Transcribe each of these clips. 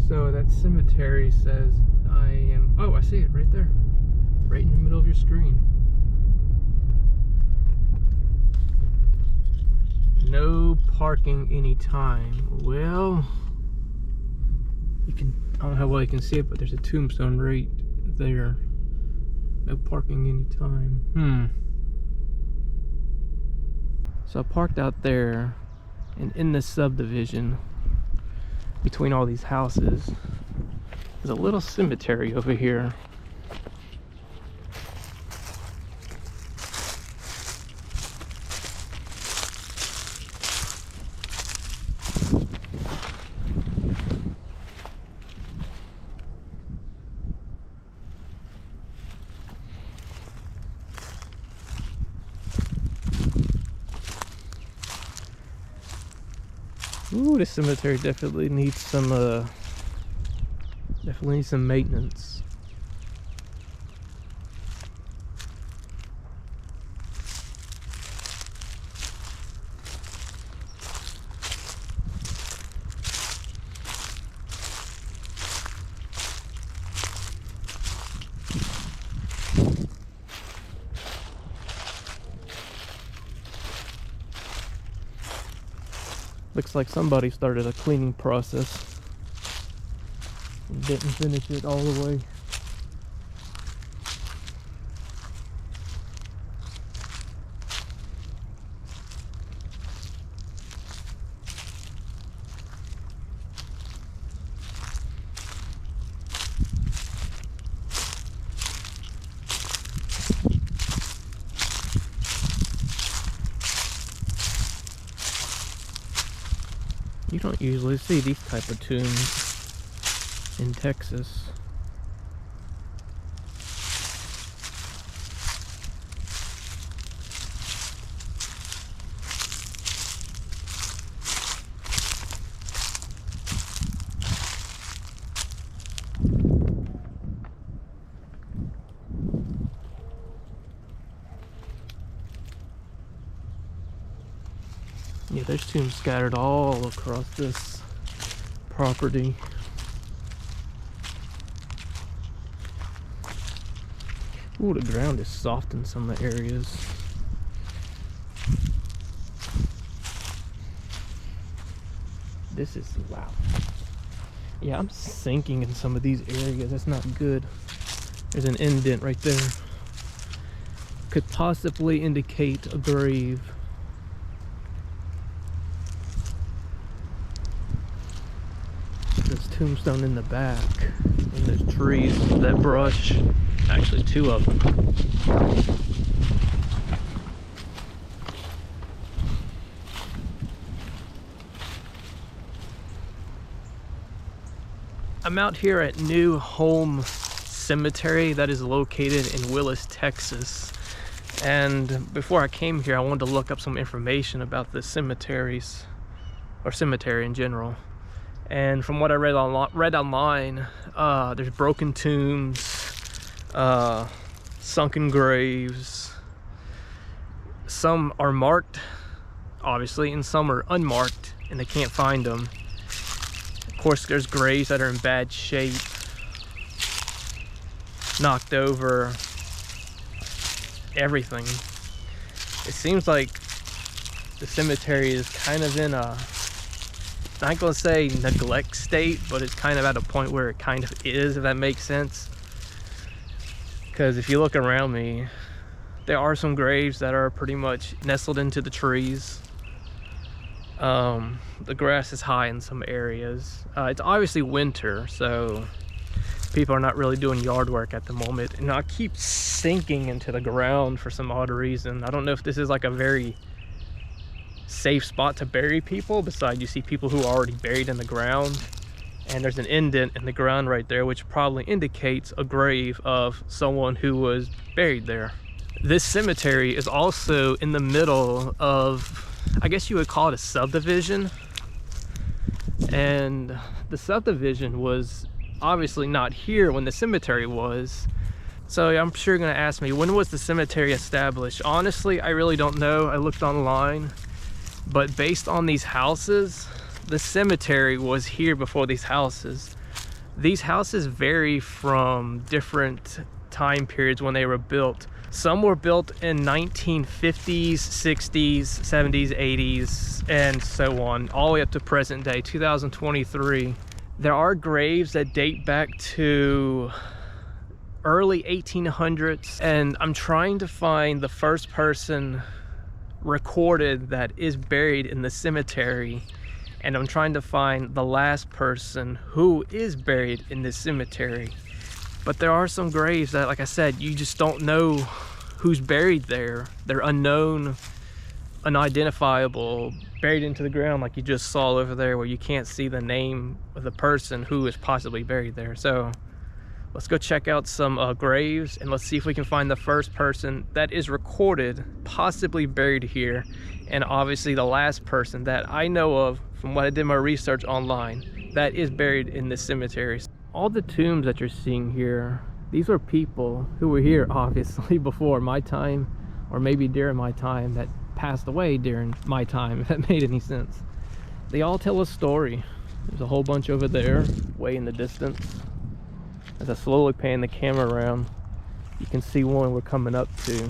So that cemetery says I am... Oh, I see it right there. Right in the middle of your screen. No parking anytime. Well, you can... I don't know how well you can see it, but there's a tombstone right there. No parking anytime. So I parked out there, and in this subdivision, between all these houses, there's a little cemetery over here. Ooh, this cemetery definitely needs some maintenance. Looks like somebody started a cleaning process and didn't finish it all the way. You don't usually see these type of tombs in Texas. Yeah, there's tombs scattered all across this property. Ooh, the ground is soft in some of the areas. This is, wow. Yeah, I'm sinking in some of these areas. That's not good. There's an indent right there. Could possibly indicate a grave. Tombstone in the back, and there's trees, that brush, actually two of them. I'm out here at New Home Cemetery that is located in Willis, Texas, and before I came here I wanted to look up some information about the cemeteries, or cemetery in general. And from what I read online, there's broken tombs, sunken graves. Some are marked, obviously, and some are unmarked, and they can't find them. Of course, there's graves that are in bad shape, knocked over, everything. It seems like the cemetery is kind of in a, I'm not gonna say neglect state, but it's kind of at a point where it kind of is, if that makes sense. Because if you look around me, there are some graves that are pretty much nestled into the trees. The grass is high in some areas. It's obviously winter, so people are not really doing yard work at the moment. And I keep sinking into the ground for some odd reason. I don't know if this is like a very safe spot to bury people. Besides, you see people who are already buried in the ground, and there's an indent in the ground right there, which probably indicates a grave of someone who was buried there. This cemetery is also in the middle of, I guess you would call it a subdivision, and the subdivision was obviously not here when the cemetery was. So I'm sure you're gonna ask me, when was the cemetery established? Honestly, I really don't know. I looked online, but based on these houses, the cemetery was here before these houses. These houses vary from different time periods when they were built. Some were built in 1950s, 60s, 70s, 80s, and so on, all the way up to present day, 2023. There are graves that date back to early 1800s, and I'm trying to find the first person recorded that is buried in the cemetery, and I'm trying to find the last person who is buried in this cemetery. But there are some graves that, like I said, you just don't know who's buried there. They're unknown, unidentifiable, buried into the ground, like you just saw over there, where you can't see the name of the person who is possibly buried there. So let's go check out some graves, and let's see if we can find the first person that is recorded possibly buried here, and obviously the last person that I know of from what I did my research online that is buried in this cemetery. All the tombs that you're seeing here, these are people who were here obviously before my time, or maybe during my time, that passed away during my time, if that made any sense. They all tell a story. There's a whole bunch over there, way in the distance. As I slowly pan the camera around, you can see one we're coming up to.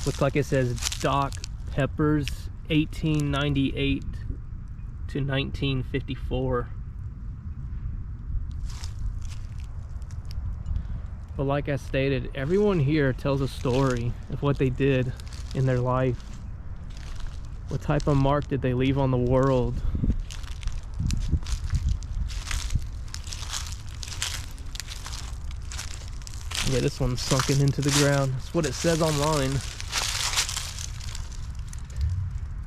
Looks like it says Doc Peppers, 1898 to 1954. But like I stated, everyone here tells a story of what they did in their life. What type of mark did they leave on the world? Yeah, this one's sunken into the ground. That's what it says online.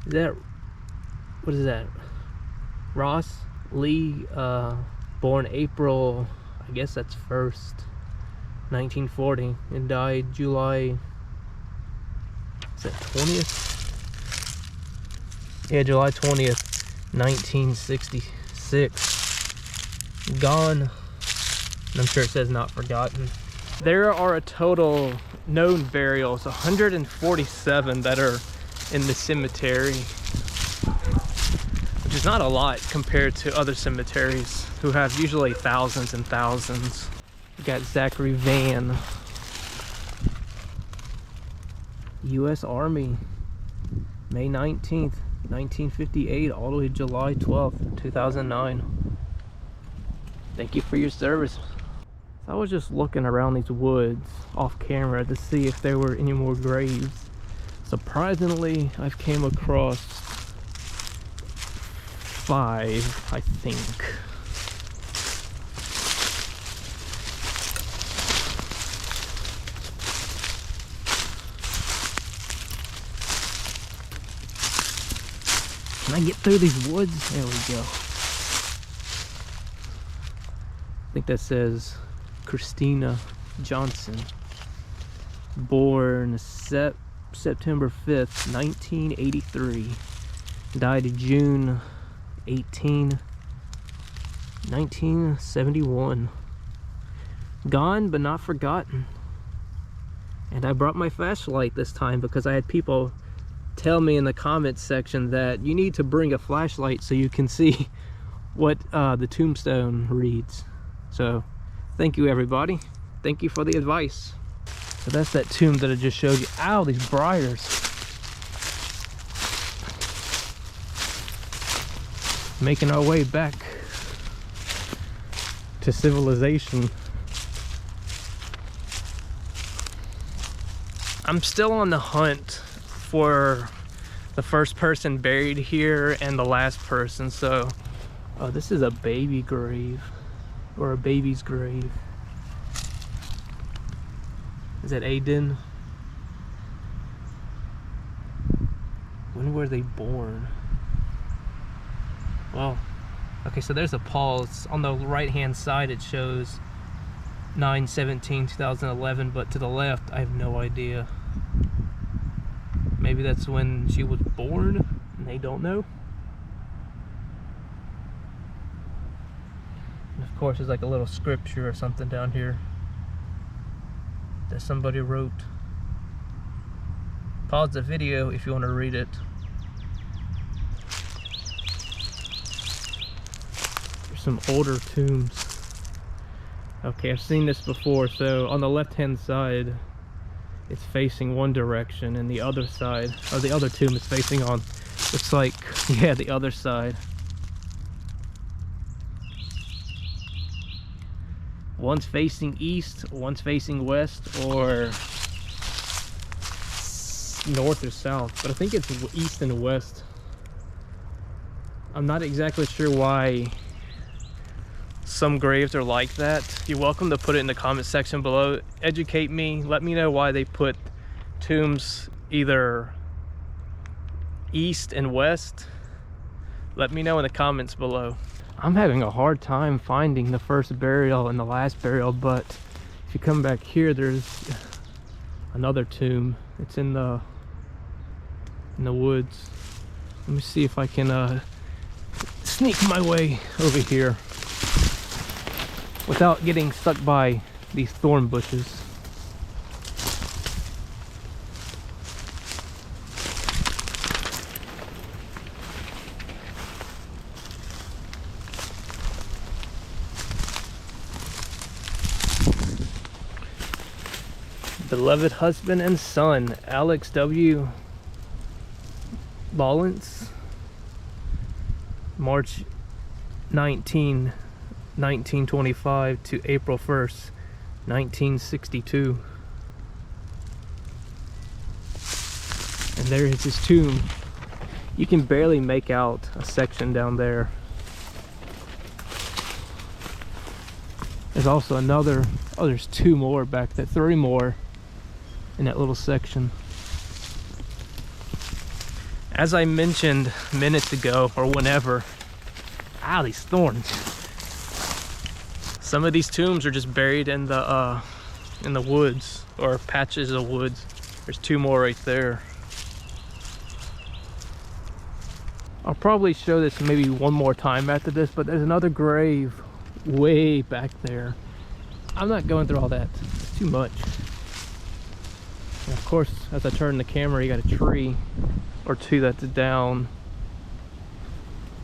Is that, what is that? Ross Lee, born April, I guess that's 1st, 1940, and died July, is that 20th? Yeah, July 20th, 1966. Gone, and I'm sure it says not forgotten. There are a total known burials, 147 that are in the cemetery, which is not a lot compared to other cemeteries who have usually thousands and thousands. We got Zachary Van, U.S. Army, May 19th, 1958, all the way to July 12th, 2009. Thank you for your service. I was just looking around these woods off camera to see if there were any more graves. Surprisingly, I've came across 5, I think. Can I get through these woods? There we go. I think that says Christina Johnson, born September 5th, 1983, died June 18, 1971. Gone but not forgotten. And I brought my flashlight this time because I had people tell me in the comments section that you need to bring a flashlight so you can see what the tombstone reads. So thank you, everybody. Thank you for the advice. So that's that tomb that I just showed you. Ow, these briars. Making our way back to civilization. I'm still on the hunt for the first person buried here and the last person. So, oh, this is a baby grave, or a baby's grave. Is that Aiden? When were they born? Well, okay, so there's a pulse. On the right hand side it shows 9/17/2011, but to the left I have no idea. Maybe that's when she was born and they don't know. And of course there's like a little scripture or something down here that somebody wrote. Pause the video if you want to read it. some older tombs. Okay, I've seen this before. So on the left-hand side, it's facing one direction, and the other side, or the other tomb, is facing on, looks like, yeah, the other side. One's facing east, one's facing west, or north or south, but I think it's east and west. I'm not exactly sure why some graves are like that. You're welcome to put it in the comment section below. Educate me, let me know why they put tombs either east and west. Let me know in the comments below. I'm having a hard time finding the first burial and the last burial, but if you come back here, there's another tomb. It's in the woods. Let me see if I can sneak my way over here without getting stuck by these thorn bushes. Beloved husband and son, Alex W. Lawrence, March 19, 1925 to April 1st, 1962. And there is his tomb. You can barely make out a section down there. There's also another, oh, there's two more back there, three more in that little section. As I mentioned minutes ago, or whenever, these thorns. Some of these tombs are just buried in the woods, or patches of woods. There's two more right there. I'll probably show this maybe one more time after this, but there's another grave way back there. I'm not going through all that, it's too much. And of course, as I turn the camera, you got a tree or two that's down.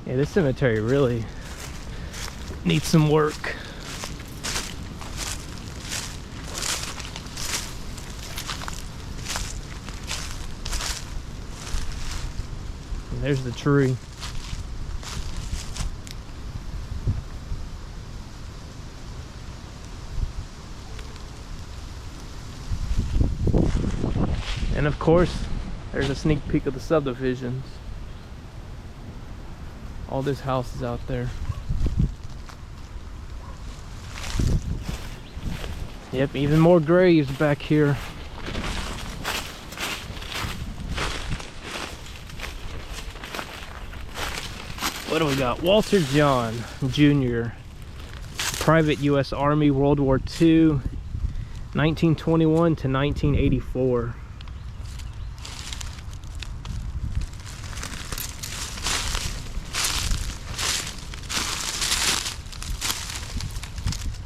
Yeah, this cemetery really needs some work. And there's the tree. And of course, there's a sneak peek of the subdivisions. All those houses out there. Yep, even more graves back here. What do we got? Walter John Jr., Private U.S. Army, World War II, 1921 to 1984.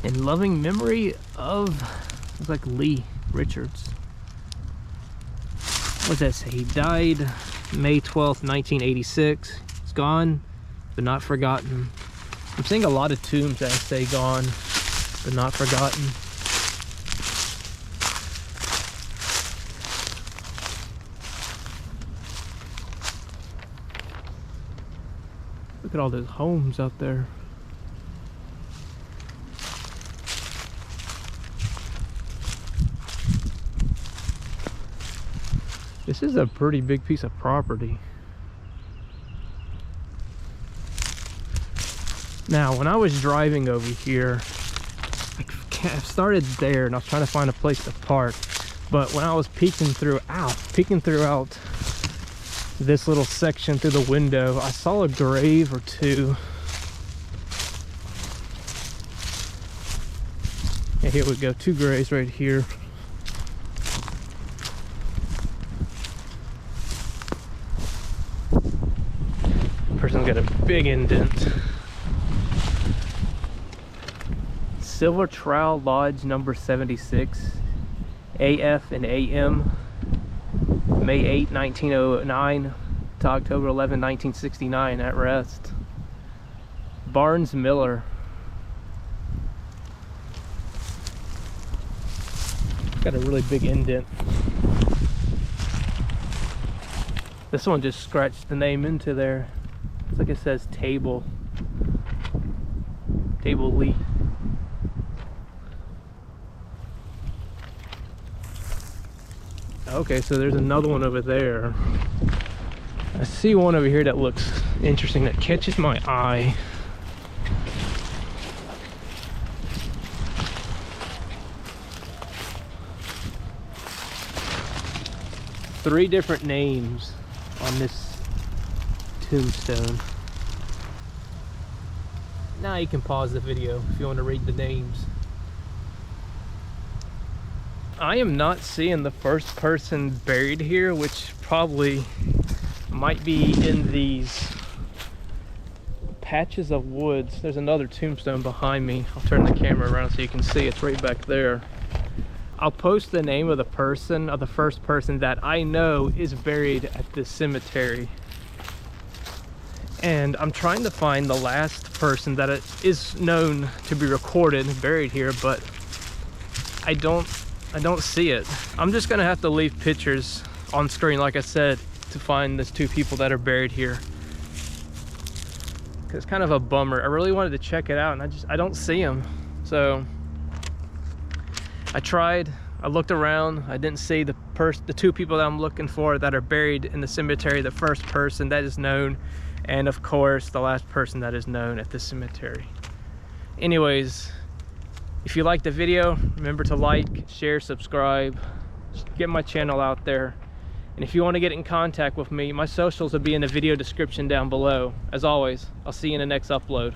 In loving memory of, looks like Lee Richards. What does that say? He died May 12th, 1986. He's gone, but not forgotten. I'm seeing a lot of tombs that say gone, but not forgotten. Look at all those homes out there. This is a pretty big piece of property. Now, when I was driving over here, I started there and I was trying to find a place to park. But when I was peeking throughout this little section through the window, I saw a grave or two. And here we go, two graves right here. Person's got a big indent. Silver Trowel Lodge number 76, AF and AM, May 8, 1909 to October 11, 1969 at rest. Barnes Miller. Got a really big indent. This one just scratched the name into there. It's like it says Table Lee. Okay, so there's another one over there. I see one over here that looks interesting, that catches my eye. Three different names on this tombstone. Now you can pause the video if you want to read the names. I am not seeing the first person buried here, which probably might be in these patches of woods. There's another tombstone behind me. I'll turn the camera around so you can see. It's right back there. I'll post the name of the person, of the first person that I know is buried at this cemetery. And I'm trying to find the last person that is known to be recorded buried here, but I don't see it. I'm just gonna have to leave pictures on screen, like I said, to find these two people that are buried here. It's kind of a bummer. I really wanted to check it out, and I don't see them. So I tried, I looked around, I didn't see the two people that I'm looking for that are buried in the cemetery, the first person that is known, and of course the last person that is known at this cemetery. Anyways, if you liked the video, remember to like, share, subscribe, get my channel out there. And if you want to get in contact with me, my socials will be in the video description down below. As always, I'll see you in the next upload.